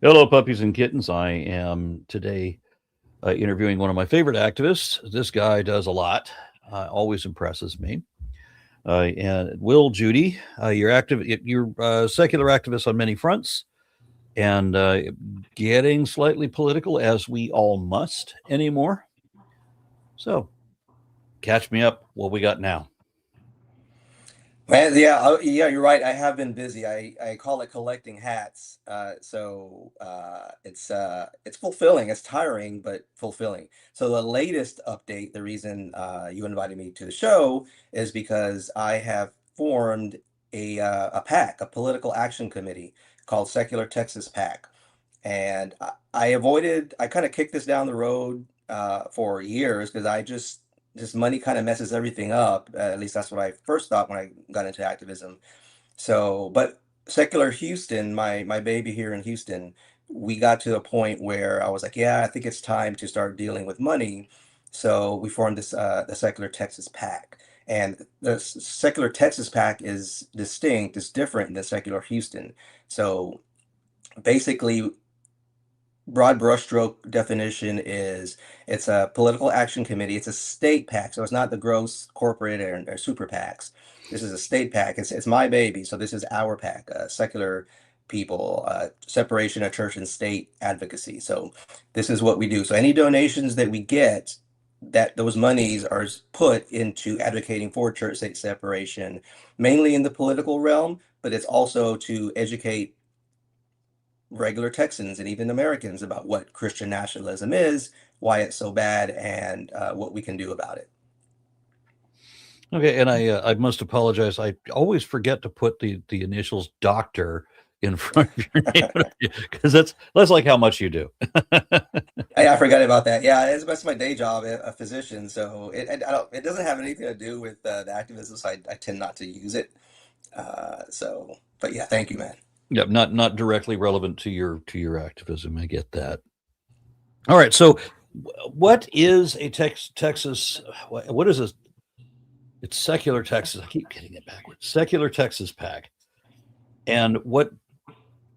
Hello, puppies and kittens. I am today interviewing one of my favorite activists. This guy does a lot, always impresses me. And Wil Jeudy, you're secular activist on many fronts, and getting slightly political, as we all must anymore. So, catch me up. What we got now? Man, yeah, yeah, you're right. I have been busy. I call it collecting hats. It's fulfilling. It's tiring, but fulfilling. So the latest update, the reason you invited me to the show is because I have formed a PAC, a political action committee called Secular Texas PAC, and I kind of kicked this down the road for years because just money kind of messes everything up. At least that's what I first thought when I got into activism. So, but Secular Houston, my baby here in Houston, we got to a point where I was like, yeah, I think it's time to start dealing with money. So we formed this the Secular Texas PAC. And the Secular Texas PAC is distinct, is different than Secular Houston. So basically, broad brushstroke definition is it's a political action committee. It's a state PAC, so it's not the gross corporate or super PACs. This is a state PAC. It's my baby, so this is our PAC, secular people, separation of church and state advocacy. So this is what we do. So any donations that we get, that those monies are put into advocating for church state separation, mainly in the political realm, but it's also to educate regular Texans and even Americans about what Christian nationalism is, why it's so bad, and what we can do about it. Okay, and I must apologize. I always forget to put the initials doctor in front of your name because that's like how much you do. I forgot about that. Yeah, that's my day job, a physician. So I don't, it doesn't have anything to do with the activism, so I tend not to use it. But yeah, thank you, man. Yeah, not directly relevant to your activism. I get that. All right. So, what is a Texas? What is a? It's secular Texas. I keep getting it backwards. Secular Texas PAC. And what?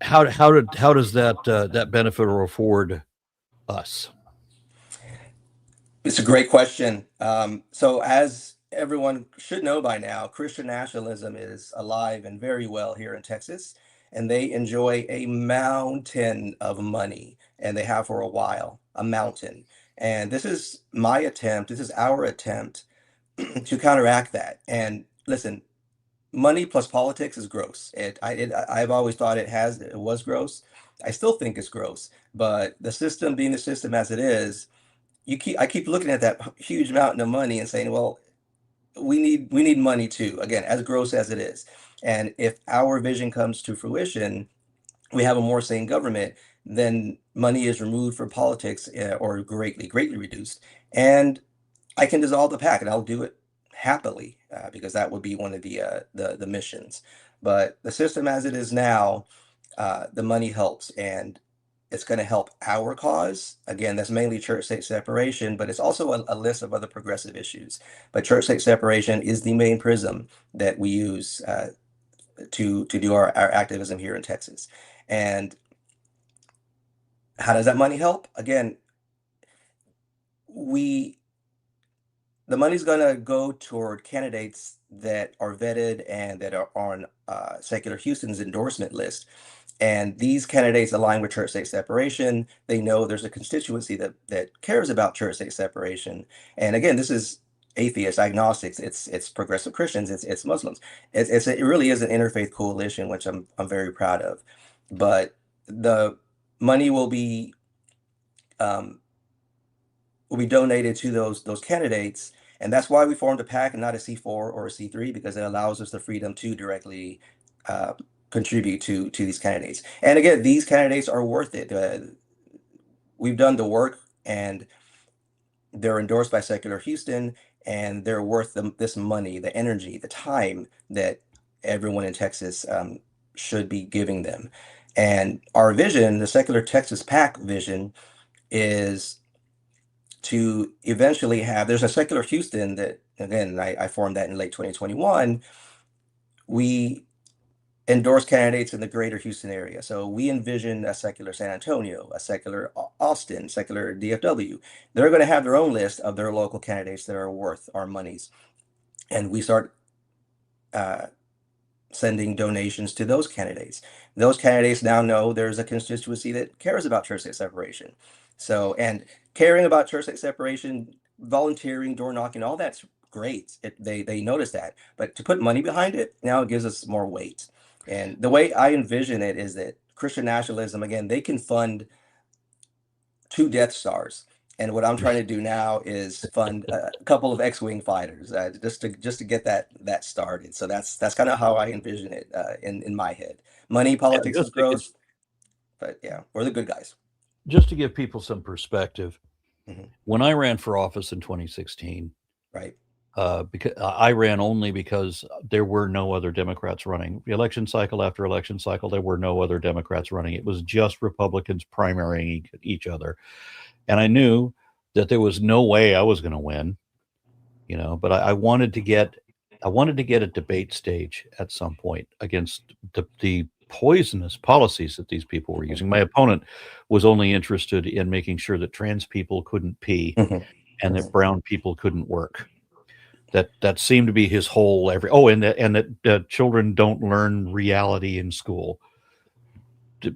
How does that benefit or afford us? It's a great question. So, as everyone should know by now, Christian nationalism is alive and very well here in Texas, and they enjoy a mountain of money, and they have for a while, a mountain. And this is our attempt to counteract that. And listen, money plus politics is gross. I've always thought it was gross. I still think it's gross, but the system being the system as it is, I keep looking at that huge mountain of money and saying, well, we need money too. Again, as gross as it is, and if our vision comes to fruition, we have a more sane government. Then money is removed from politics, or greatly reduced, and I can dissolve the pack, and I'll do it happily because that would be one of the missions. But the system as it is now, the money helps, and it's going to help our cause. Again, that's mainly church-state separation, but it's also a list of other progressive issues. But church-state separation is the main prism that we use to do our activism here in Texas. And how does that money help? Again, we the money's going to go toward candidates that are vetted and that are on Secular Houston's endorsement list. And these candidates align with church state separation. They know there's a constituency that cares about church state separation. And again, this is atheists, agnostics, it's progressive Christians, it's Muslims. It really is an interfaith coalition, which I'm very proud of. But the money um, will be donated to those candidates. And that's why we formed a PAC and not a C4 or a C3, because it allows us the freedom to directly uh, contribute to these candidates. And again, these candidates are worth it. We've done the work, and they're endorsed by Secular Houston, and they're worth this money, the energy, the time that everyone in Texas should be giving them. And our vision, the Secular Texas PAC vision, is to eventually have, there's a Secular Houston that, again, I formed that in late 2021. We endorse candidates in the greater Houston area. So we envision a secular San Antonio, a secular Austin, secular DFW. They're going to have their own list of their local candidates that are worth our monies. And we start uh, sending donations to those candidates. Those candidates now know there's a constituency that cares about church-state separation. So, and caring about church-state separation, volunteering, door knocking, all that's great. They notice that, but to put money behind it, now it gives us more weight. And the way I envision it is that Christian nationalism, again, they can fund 2 Death Stars. And what I'm trying to do now is fund a couple of X-wing fighters, just to get that started. So that's kind of how I envision it in my head. Money, Yeah, politics, is gross, but yeah, we're the good guys. just to give people some perspective, Hmm. when I ran for office in 2016, Right. because I ran only because there were no other Democrats running. Election cycle after election cycle, there were no other Democrats running. It was just Republicans primarying each other. And I knew that there was no way I was going to win, but I wanted to get a debate stage at some point against the poisonous policies that these people were using. My opponent was only interested in making sure that trans people couldn't pee Hmm. and that brown people couldn't work. That seemed to be his whole and that children don't learn reality in school.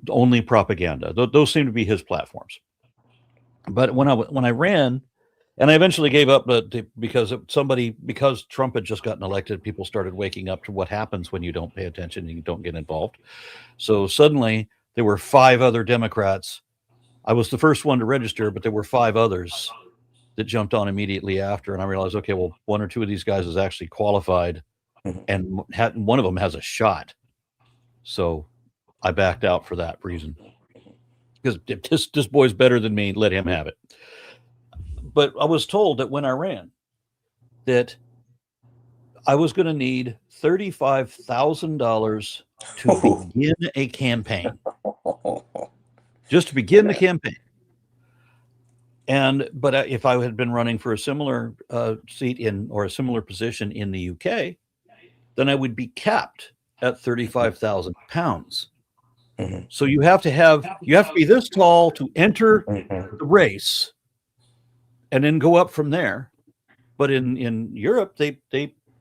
Only propaganda. Those seem to be his platforms. But when I ran, and I eventually gave up because Trump had just gotten elected, people started waking up to what happens when you don't pay attention and you don't get involved. So suddenly there were 5 other Democrats. I was the first one to register, but there were 5 others that jumped on immediately after, and I realized, okay, well, 1 or 2 of these guys is actually qualified, Hmm. and one of them has a shot. So I backed out for that reason, because if this boy's better than me, let him have it. But I was told that when I ran, that I was going to need $35,000 to begin a campaign, just to begin the campaign. But if I had been running for a similar seat or a similar position in the UK, then I would be capped at 35,000 pounds. Hmm. So you have to be this tall to enter Hmm. the race, and then go up from there. But in Europe, they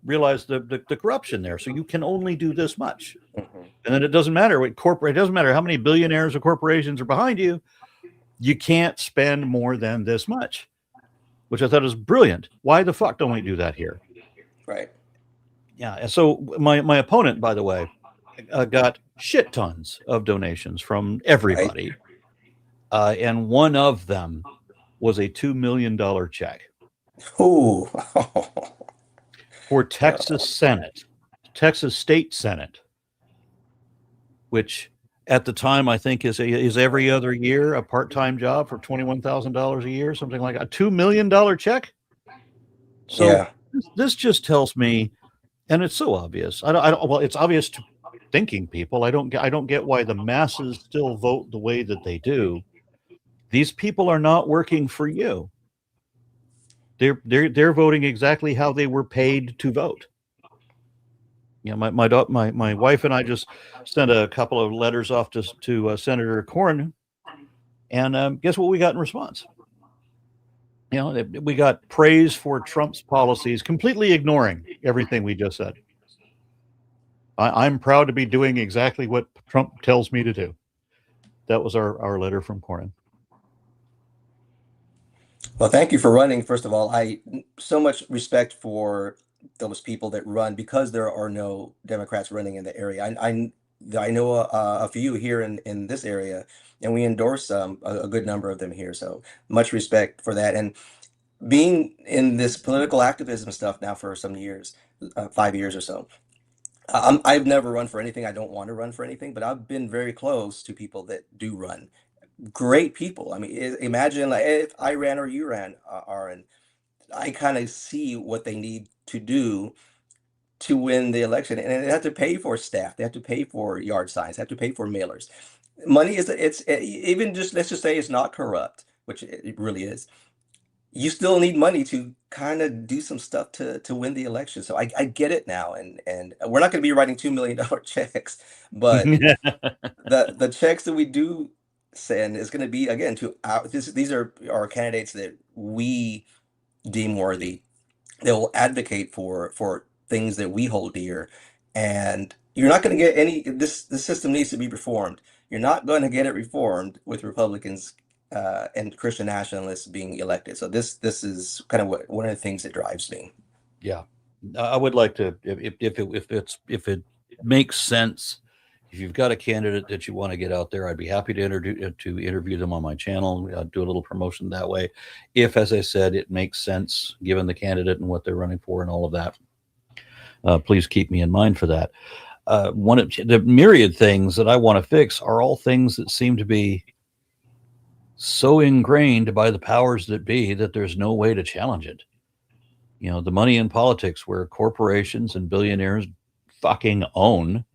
realize the corruption there, so you can only do this much, and then it doesn't matter what corporate. It doesn't matter how many billionaires or corporations are behind you. You can't spend more than this much, which I thought was brilliant. Why the fuck don't we do that here? Right. Yeah. And so my opponent, by the way, got shit tons of donations from everybody, and one of them was a $2 million check Ooh. for Texas State Senate, which at the time I think is every other year a part-time job for $21,000 a year, something like a $2 million check. So Yeah. this just tells me, and it's so obvious. I don't. Well, it's obvious to thinking people. I don't get why the masses still vote the way that they do. These people are not working for you. They're voting exactly how they were paid to vote. My wife and I just sent a couple of letters off to Senator Cornyn, and guess what we got in response? We got praise for Trump's policies, completely ignoring everything we just said. I'm proud to be doing exactly what Trump tells me to do. That was our letter from Cornyn. Well, thank you for running. First of all, I so much respect for those people that run because there are no Democrats running in the area. I know a few here in this area, and we endorse a good number of them here. So much respect for that. And being in this political activism stuff now for some years, 5 years or so, I've never run for anything. I don't want to run for anything, but I've been very close to people that do run. Great people. I mean, imagine like if I ran or you ran, Aaron, I kind of see what they need to do to win the election, and they have to pay for staff. They have to pay for yard signs. They have to pay for mailers. Money is even just let's just say it's not corrupt, which it really is. you still need money to kind of do some stuff to win the election. So I get it now, and we're not going to be writing $2 million checks, but the checks that we do send is going to be again to these are our candidates that we deem worthy. They will advocate for things that we hold dear, and you're not going to get any. This system needs to be reformed. You're not going to get it reformed with Republicans and Christian nationalists being elected. So this is kind of one of the things that drives me. Yeah, I would like to, if it makes sense, if you've got a candidate that you want to get out there, I'd be happy to interview them on my channel, do a little promotion that way. If, as I said, it makes sense given the candidate and what they're running for and all of that, please keep me in mind for that. One of the myriad things that I want to fix are all things that seem to be so ingrained by the powers that be that there's no way to challenge it. You know, the money in politics where corporations and billionaires fucking own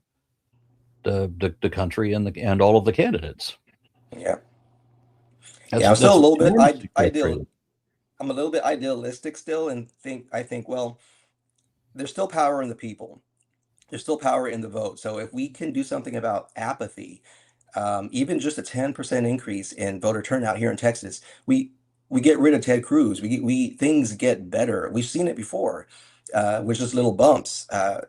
the country and all of the candidates. Yeah, yeah. I'm still That's a little bit enormously ideal. frustrating. I'm a little bit idealistic still, and I think well, there's still power in the people. There's still power in the vote. So if we can do something about apathy, even just a 10% increase in voter turnout here in Texas, we get rid of Ted Cruz. We things get better. We've seen it before, with just little bumps.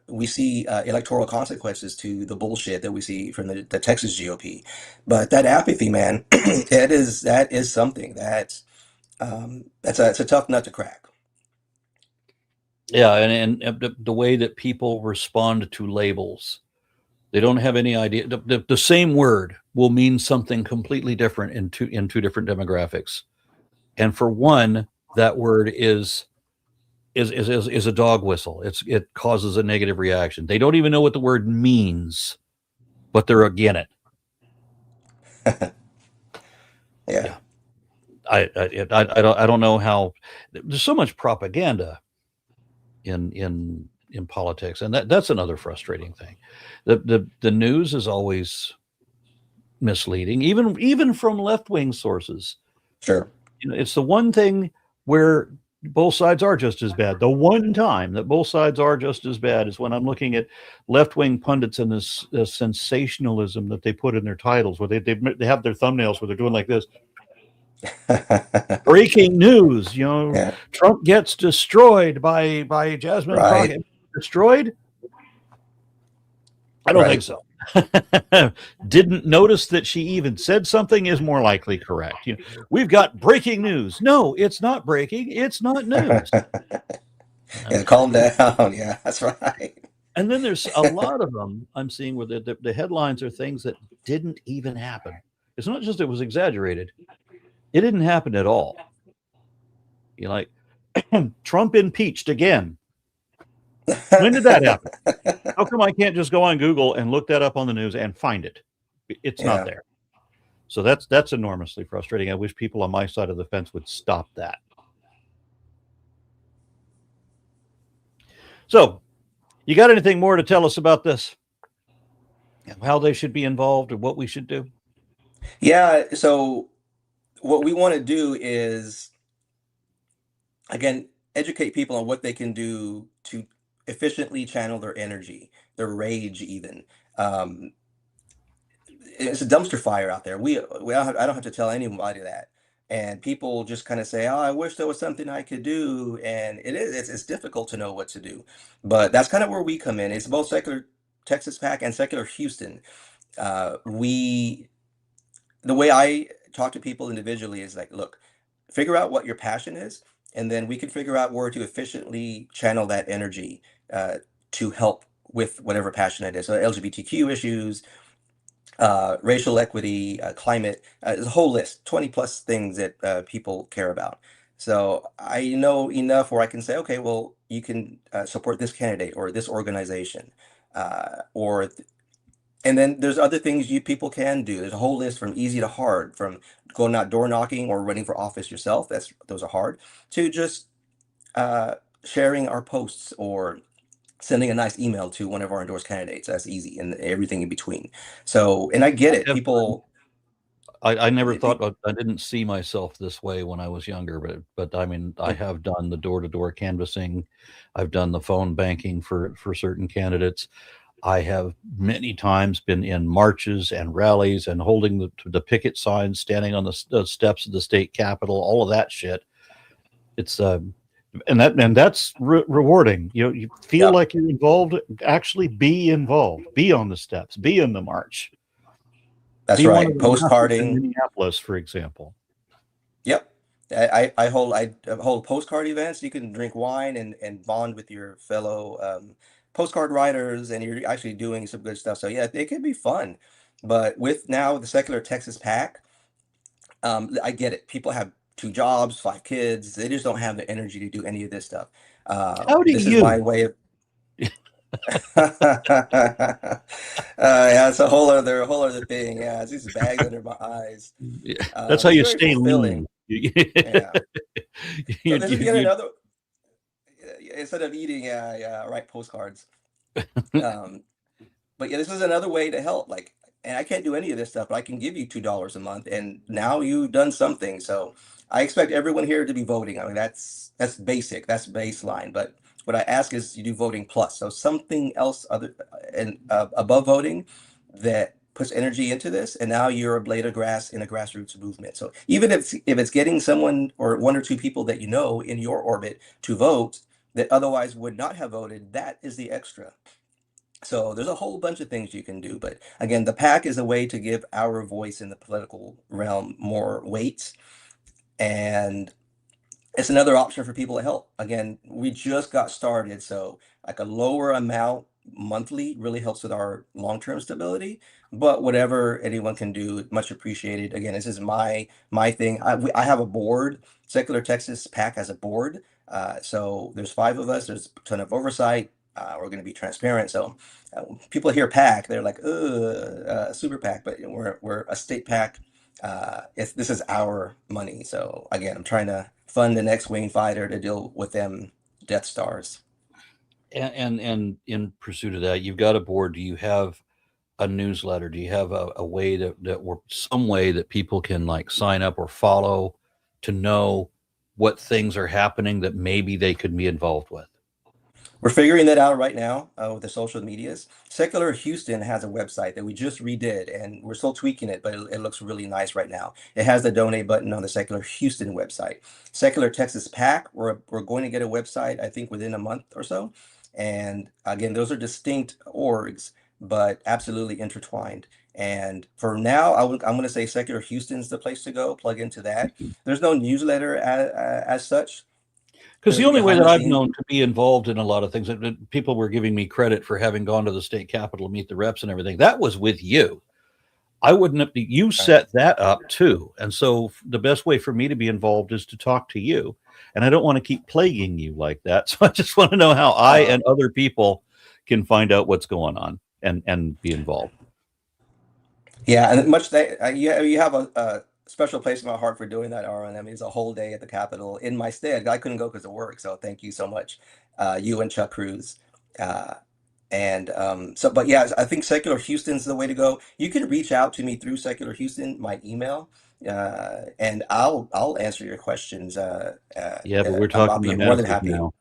We see electoral consequences to the bullshit that we see from the Texas GOP. But that apathy, man, that is something it's a tough nut to crack. Yeah, and the way that people respond to labels, they don't have any idea. The same word will mean something completely different in two different demographics. And for one, that word is a dog whistle. It causes a negative reaction. They don't even know what the word means, but they're against it. Yeah, Yeah, I don't know how. There's so much propaganda in politics, and that's another frustrating thing. The news is always misleading, even from left wing sources. sure. You know, it's the one thing where both sides are just as bad. The one time that both sides are just as bad is when I'm looking at left wing pundits and this sensationalism that they put in their titles, where they have their thumbnails where they're doing like this. Breaking news, Yeah, Trump gets destroyed by Jasmine right, Crockett. Destroyed? I don't think right. so. Didn't notice that she even said something is more likely correct. We've got breaking news. No, it's not breaking. It's not news. Yeah, Um, calm down. Yeah, that's right. and then there's a lot of them I'm seeing where the headlines are things that didn't even happen. It's not just it was exaggerated. It didn't happen at all. Like Trump impeached again. When did that happen? How come I can't just go on Google and look that up on the news and find it? It's not Yeah. there. So that's enormously frustrating. I wish people on my side of the fence would stop that. So, you got anything more to tell us about this? How they should be involved or what we should do? Yeah, so what we want to do is, again, educate people on what they can do to efficiently channel their energy, their rage even. Um, it's a dumpster fire out there. I don't have to tell anybody that. And people just kind of say, "Oh, I wish there was something I could do." And it's difficult to know what to do. But that's kind of where we come in. It's both Secular Texas PAC and Secular Houston. We The way I talk to people individually is like, look, figure out what your passion is, and then we can figure out where to efficiently channel that energy to help with whatever passion it is. So LGBTQ issues, racial equity, climate, there's a whole list, 20 plus things that people care about. So I know enough where I can say, okay, well, you can support this candidate or this organization, or and then there's other things you people can do. There's a whole list from easy to hard, from going out door knocking or running for office yourself. Those are hard, to just uh, sharing our posts or sending a nice email to one of our endorsed candidates. That's easy, and everything in between. So, and I get I it. have People, I never If you, thought I didn't see myself this way when I was younger, but I mean, I have done the door-to-door canvassing. I've done the phone banking for certain candidates. I have many times been in marches and rallies and holding the picket signs, standing on the steps of the state capitol, all of that shit. It's and that's rewarding. You feel yep, like you're involved. Actually, be involved. Be on the steps. Be in the march. that's Be one of right. the masses in Postcarding. Minneapolis, for example. Yep. I hold postcard events. You can drink wine and bond with your fellow postcard writers, and you're actually doing some good stuff. So yeah, it could be fun. But with now the Secular Texas PAC, I get it. People have 2 jobs, 5 kids. They just don't have the energy to do any of this stuff. How do This is my you? way of yeah, it's a whole other thing. Yeah, it's these bags under my eyes. That's how It's you very stay fulfilling. lean. Yeah. So You, this is you, yet you, another, instead of eating, yeah, write postcards. Um, but yeah, this is another way to help. Like, and I can't do any of this stuff, but I can give you $2 a month, and now you've done something. So I expect everyone here to be voting. I mean, that's basic, that's baseline. But what I ask is you do voting plus, so something else other and above voting that puts energy into this. And now you're a blade of grass in a grassroots movement. So even if it's getting someone or 1 or 2 people that you know in your orbit to vote that otherwise would not have voted, that is the extra. So there's a whole bunch of things you can do, but again, the PAC is a way to give our voice in the political realm more weight, and it's another option for people to help. Again, we just got started, so like a lower amount monthly really helps with our long-term stability. But whatever anyone can do, much appreciated. Again, this is my thing. I have a board. Secular Texas PAC has a board. So there's 5 of us. There's a ton of oversight. We're going to be transparent. So when people hear PAC, they're like, super PAC, but we're a state PAC. This is our money. So again, I'm trying to fund the next wing fighter to deal with them Death Stars. and in pursuit of that, you've got a board. Do you have a newsletter? Do you have a way that or some way that people can like sign up or follow to know what things are happening that maybe they could be involved with? We're figuring that out right now with the social medias. Secular Houston has a website that we just redid, and we're still tweaking it, but it looks really nice right now. It has the donate button on the Secular Houston website. Secular Texas PAC, we're going to get a website, I think, within a month or so. And again, those are distinct orgs, but absolutely intertwined. And for now, I'm going to say Secular Houston's the place to go. Plug into that. There's no newsletter as such. Because the There's only way behind that the I've scenes. known to be involved in a lot of things, that people were giving me credit for having gone to the state capitol to meet the reps and everything, that was with you. I wouldn't have, you Right. set that up too. And so the best way for me to be involved is to talk to you. And I don't want to keep plaguing you like that. So I just want to know how I Uh, and other people can find out what's going on and be involved. Yeah, and much that you have a special place in my heart for doing that, Aaron. I mean, it's a whole day at the Capitol in my stead. I couldn't go because of work, so thank you so much, you and Chuck Cruz. Uh, and so, but yeah, I think Secular Houston's the way to go. You can reach out to me through Secular Houston, my email, and I'll answer your questions. Yeah, but we're I'll talking the be more than masses happy. now.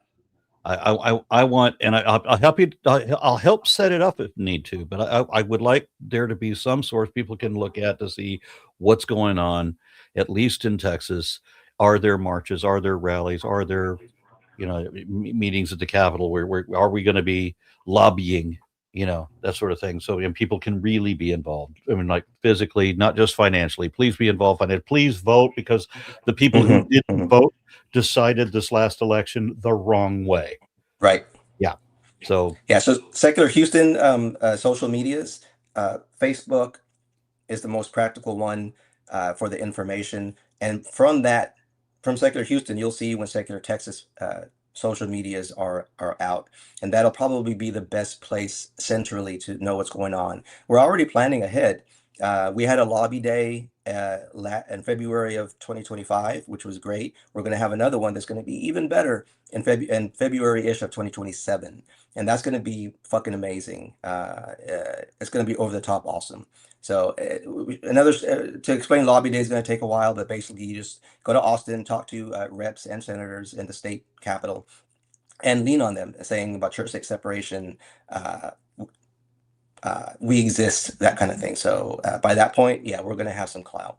I want, and I'll help you. I'll help set it up if need to. But I would like there to be some source people can look at to see what's going on, at least in Texas. Are there marches? Are there rallies? Are there, meetings at the Capitol? Where are we going to be lobbying? That sort of thing. So and people can really be involved. I mean, like physically, not just financially. Please be involved financially. Please vote because the people who Hmm. didn't Hmm. vote decided this last election the wrong way. Right. Yeah. So Yeah. So Secular Houston, social medias, Facebook is the most practical one for the information. And from that, from Secular Houston, you'll see when Secular Texas social medias are out, and that'll probably be the best place centrally to know what's going on. We're already planning ahead. We had a lobby day in February of 2025, which was great. We're going to have another one that's going to be even better in February-ish of 2027, and that's going to be fucking amazing. It's going to be over the top awesome. So to explain lobby day is going to take a while, but basically you just go to Austin, talk to reps and senators in the state capitol, and lean on them, saying about church-state separation, uh, we exist, that kind of thing. So by that point, yeah, we're going to have some clout.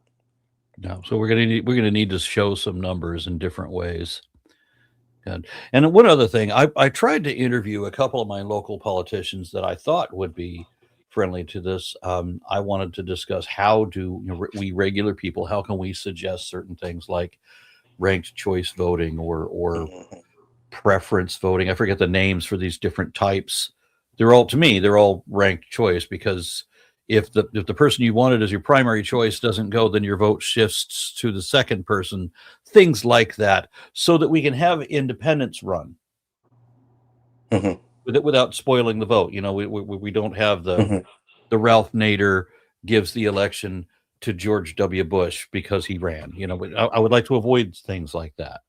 No, so we're gonna need to show some numbers in different ways. And one other thing, I tried to interview a couple of my local politicians that I thought would be friendly to this. I wanted to discuss how do we regular people, how can we suggest certain things like ranked choice voting or Mhm. preference voting. I forget the names for these different types. They're all, to me, they're all ranked choice, because if the person you wanted as your primary choice doesn't go, then your vote shifts to the second person. Things like that, so that we can have independents run Mhm. without spoiling the vote. We don't have Mhm. the Ralph Nader gives the election to George W. Bush because he ran. I would like to avoid things like that.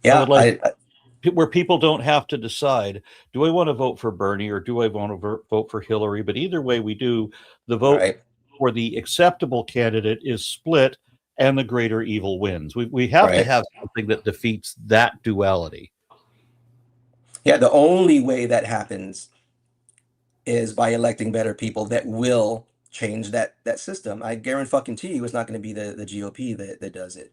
I Yeah, would like where people don't have to decide, do I want to vote for Bernie or do I want to vote for Hillary? But either way we do, the vote right, for the acceptable candidate is split and the greater evil wins. We have to right. have something that defeats that duality. Yeah, the only way that happens is by electing better people that will change that system. I guarantee you it's not going to be the GOP that does it.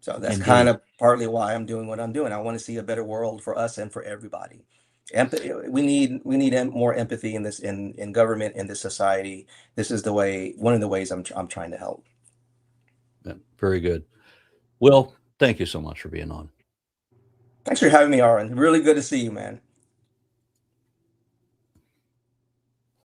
So that's kind Indeed. of partly why I'm doing what I'm doing. I want to see a better world for us and for everybody. Empathy, we need more empathy in this in government, in this society. This is one of the ways I'm trying to help. Yeah, very good. Well, thank you so much for being on. Thanks for having me, Aaron. Really good to see you, man.